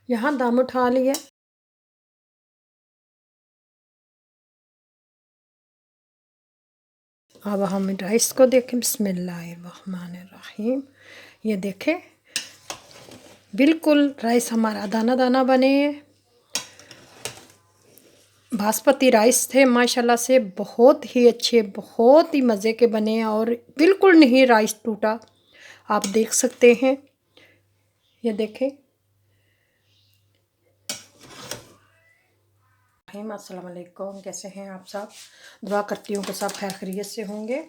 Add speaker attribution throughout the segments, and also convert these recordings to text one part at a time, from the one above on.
Speaker 1: यहाँ दम उठा लिया। अब हम राइस को देखें। बिस्मिल्लाहिर्रहमानिर्रहीम। ये देखें, बिल्कुल राइस हमारा दाना दाना बने हैं। बासमती राइस थे माशाल्लाह से, बहुत ही अच्छे, बहुत ही मज़े के बने और बिल्कुल नहीं राइस टूटा। आप देख सकते हैं, ये देखें। अस्सलाम वालेकुम, कैसे हैं आप सब? दुआ करती हूँ कि सब खैर खैरियत से होंगे।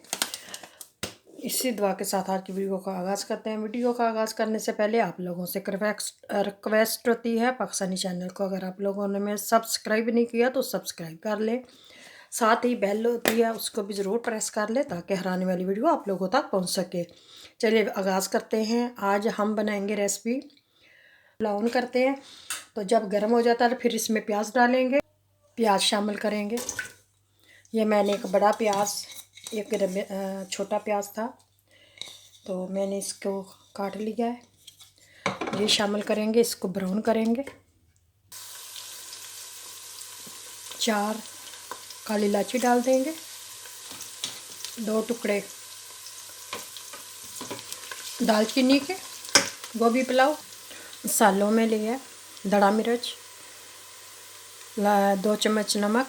Speaker 1: इसी दुआ के साथ आज की वीडियो का आगाज़ करते हैं। वीडियो का आगाज़ करने से पहले आप लोगों से रिक्वेस्ट होती है, पाकिस्तानी चैनल को अगर आप लोगों ने मैं सब्सक्राइब नहीं किया तो सब्सक्राइब कर लें। साथ ही बेल होती है, उसको भी ज़रूर प्रेस कर लें ताकि हर आने वाली वीडियो आप लोगों तक पहुंच सके। चलिए आगाज़ करते हैं। आज हम बनाएंगे रेसिपी पुलाव करते हैं। तो जब गर्म हो जाता है तो फिर इसमें प्याज डालेंगे, प्याज शामिल करेंगे। ये मैंने एक बड़ा प्याज, एक छोटा प्याज था तो मैंने इसको काट लिया है। ये शामिल करेंगे, इसको ब्राउन करेंगे। 4 काली इलायची डाल देंगे, 2 टुकड़े दालचीनी के। गोभी पुलाव मसालों में लिया दड़ा मिर्च, 2 चम्मच नमक,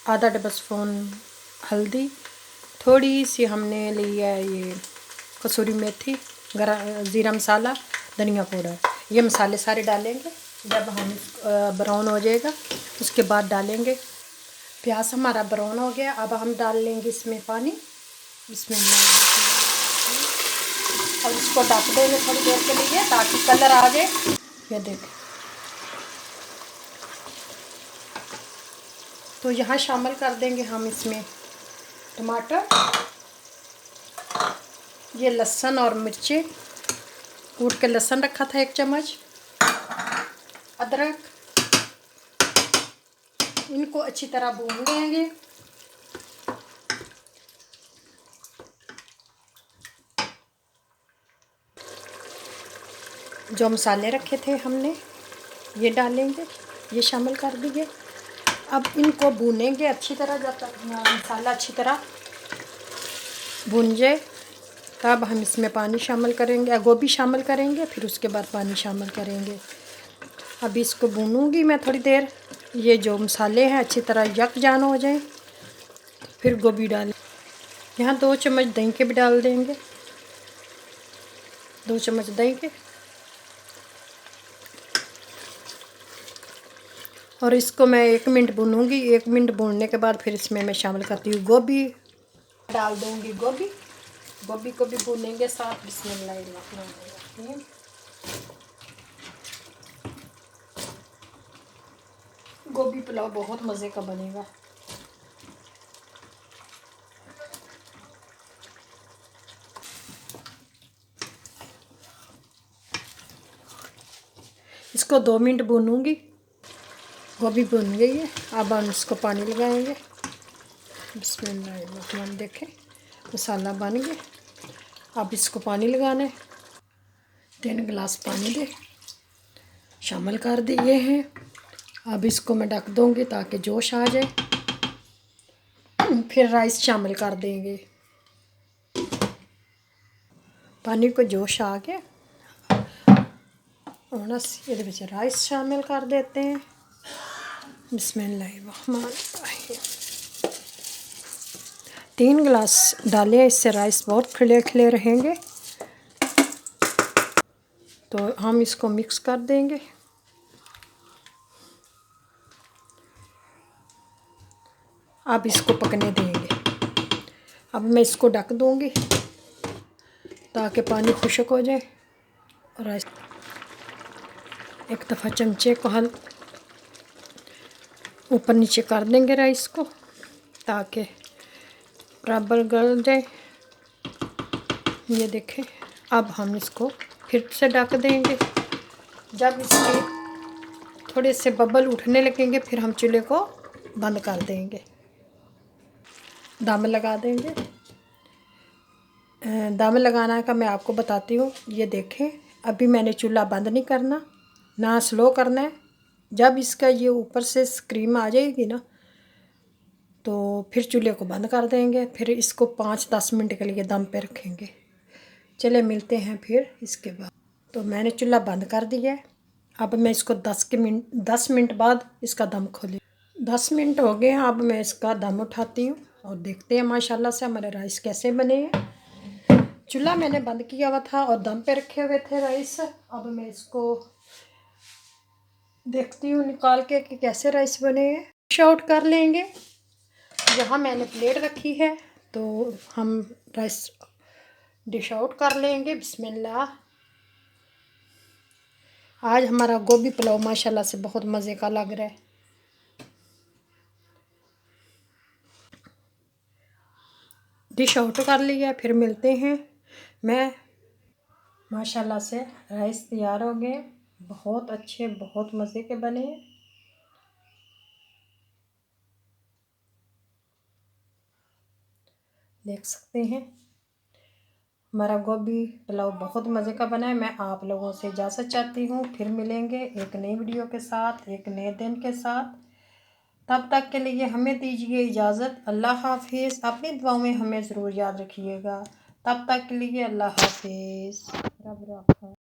Speaker 1: आधा टेबल स्पून हल्दी, थोड़ी सी हमने ली है ये कसूरी मेथी, ज़ीरा मसाला, धनिया पाउडर। ये मसाले सारे डालेंगे। जब हम ब्राउन हो जाएगा उसके बाद डालेंगे। प्याज हमारा ब्राउन हो गया। अब हम डाल लेंगे इसमें पानी। इसमें और इसको ढक देंगे थोड़ी देर के लिए ताकि कलर आ जाए। ये देखें, तो यहाँ शामिल कर देंगे हम इसमें टमाटर, ये लहसुन और मिर्ची, कूट के लहसुन रखा था 1 चम्मच, अदरक। इनको अच्छी तरह भून लेंगे। जो मसाले रखे थे हमने ये डालेंगे, ये शामिल कर दिए। अब इनको भूनेंगे अच्छी तरह, जब तक मसाला अच्छी तरह भून जाए। तब हम इसमें पानी शामिल करेंगे, गोभी शामिल करेंगे, फिर उसके बाद पानी शामिल करेंगे। अब इसको भूनूंगी मैं थोड़ी देर। ये जो मसाले हैं अच्छी तरह यकजान हो जाएं, फिर गोभी डालें। यहाँ 2 चम्मच दही के भी डाल देंगे, 2 चम्मच दही के। और इसको मैं 1 मिनट भूनूंगी। 1 मिनट भूनने के बाद फिर इसमें मैं शामिल करती हूँ गोभी, डाल दूँगी गोभी। गोभी को भी भूनेंगे साथ। बिस्मिल्लाहिर्रहमानिर्रहीम। गोभी पुलाव बहुत मज़े का बनेगा। इसको 2 मिनट भूनूंगी। गोभी भून गई है। अब हम इसको पानी लगाएंगे। बिस्मिल्लाहिर्रहमानिर्रहीम। देखें मसाला बन गया। अब इसको पानी लगाना है। 3 गिलास पानी दे शामिल कर दिए हैं। अब इसको मैं ढक दूँगी ताकि जोश आ जाए। फिर राइस शामिल कर देंगे। पानी को जोश आ गया और ये राइस शामिल कर देते हैं। बिस्मिल्लाहिर्रहमानिर्रहीम। 3 गिलास डालें, इससे राइस बहुत खिले खिले रहेंगे। तो हम इसको मिक्स कर देंगे। अब इसको पकने देंगे। अब मैं इसको ढक दूँगी ताकि पानी खुश्क हो जाए। राइस एक दफ़ा चमचे को ऊपर नीचे कर देंगे राइस को ताकि बराबर गल जाए। ये देखें। अब हम इसको फिर से ढक देंगे। जब इसके थोड़े से बबल उठने लगेंगे फिर हम चूल्हे को बंद कर देंगे, दम लगा देंगे। दम लगाना का मैं आपको बताती हूँ। ये देखें अभी मैंने चूल्हा बंद नहीं करना, ना स्लो करना है। जब इसका ये ऊपर से क्रीम आ जाएगी ना तो फिर चूल्हे को बंद कर देंगे, फिर इसको 5-10 मिनट के लिए दम पे रखेंगे। चले मिलते हैं फिर इसके बाद। तो मैंने चूल्हा बंद कर दिया है। अब मैं इसको 10 मिनट बाद इसका दम खोली। 10 मिनट हो गए हैं। अब मैं इसका दम उठाती हूँ और देखते हैं माशाल्लाह से हमारे राइस कैसे बने हैं। चूल्हा मैंने बंद किया हुआ था और दम पे रखे हुए थे राइस। अब मैं इसको देखती हूँ निकाल के कि कैसे राइस बने हैं। डिश आउट कर लेंगे। यहाँ मैंने प्लेट रखी है तो हम राइस डिश आउट कर लेंगे। बिस्मिल्लाह। आज हमारा गोभी पुलाव माशाल्लाह से बहुत मज़े का लग रहा है। डिश आउट कर लिया, फिर मिलते हैं। मैं माशाल्लाह से राइस तैयार हो गए, बहुत अच्छे, बहुत मज़े के बने। देख सकते हैं हमारा गोभी पुलाव बहुत मज़े का बना है। मैं आप लोगों से इजाज़त चाहती हूँ, फिर मिलेंगे एक नई वीडियो के साथ, एक नए दिन के साथ। तब तक के लिए हमें दीजिए इजाज़त। अल्लाह हाफिज़। अपनी दुआओं में हमें ज़रूर याद रखिएगा। तब तक के लिए अल्लाह हाफिज़। रब रखा।